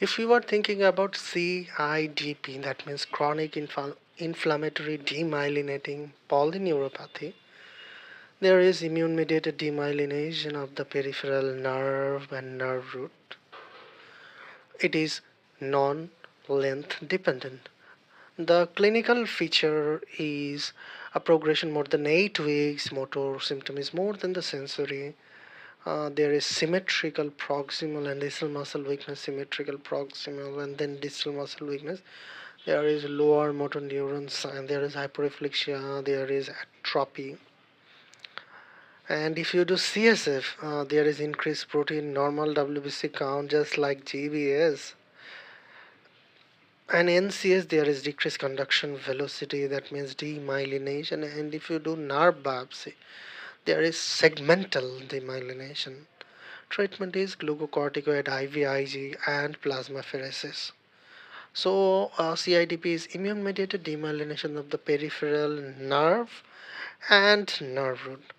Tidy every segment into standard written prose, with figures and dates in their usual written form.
If you are thinking about CIDP, that means chronic inflammatory demyelinating polyneuropathy, there is immune mediated demyelination of the peripheral nerve and nerve root. It is non length dependent. The clinical feature is a progression more than 8 weeks, motor symptom is more than the sensory. There is symmetrical proximal and distal muscle weakness, symmetrical proximal and then distal muscle weakness. There is lower motor neurons and there is hyperreflexia, there is atrophy. And if you do CSF, there is increased protein, normal WBC count just like GBS. And NCS, there is decreased conduction velocity, that means demyelination. And if you do nerve biopsy, there is segmental demyelination. Treatment is glucocorticoid, IVIG, and plasmapheresis. So, CIDP is immune mediated demyelination of the peripheral nerve and nerve root.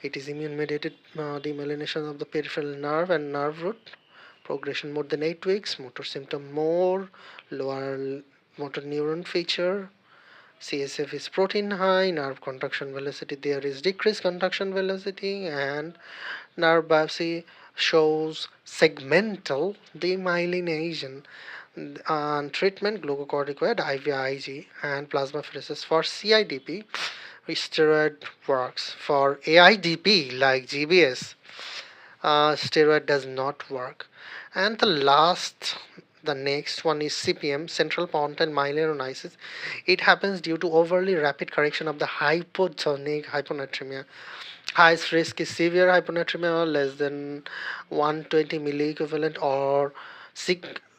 It is immune mediated demyelination of the peripheral nerve and nerve root. Progression more than 8 weeks, motor symptom more, lower motor neuron feature. CSF is protein high, nerve conduction velocity there is decreased conduction velocity, and nerve biopsy shows segmental demyelination. And treatment glucocorticoid, IVIG, and plasmapheresis. For CIDP, steroid works. For AIDP like GBS, steroid does not work. And the next one is CPM, central pontine myelinolysis. It happens due to overly rapid correction of the hypotonic hyponatremia. Highest risk is severe hyponatremia, less than 120 milliequivalent, or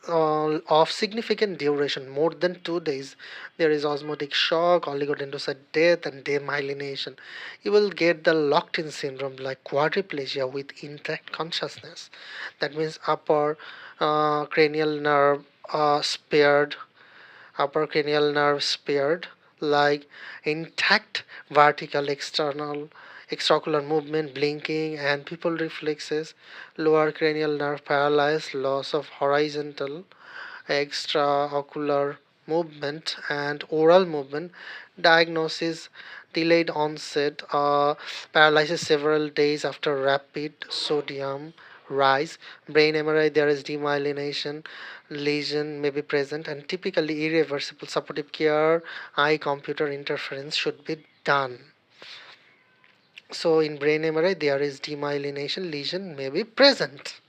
of significant duration, more than 2 days. There is osmotic shock, oligodendrocyte death, and demyelination. You will get the locked-in syndrome like quadriplegia with intact consciousness. That means cranial nerve spared, upper cranial nerve spared, like intact vertical extraocular movement, blinking, and pupil reflexes, lower cranial nerve paralyzed, loss of horizontal extraocular movement and oral movement, diagnosis delayed onset, paralysis several days after rapid sodium rise, brain MRI, there is demyelination, lesion may be present, and typically irreversible supportive care, eye computer interference should be done. So in brain MRI, there is demyelination, lesion may be present.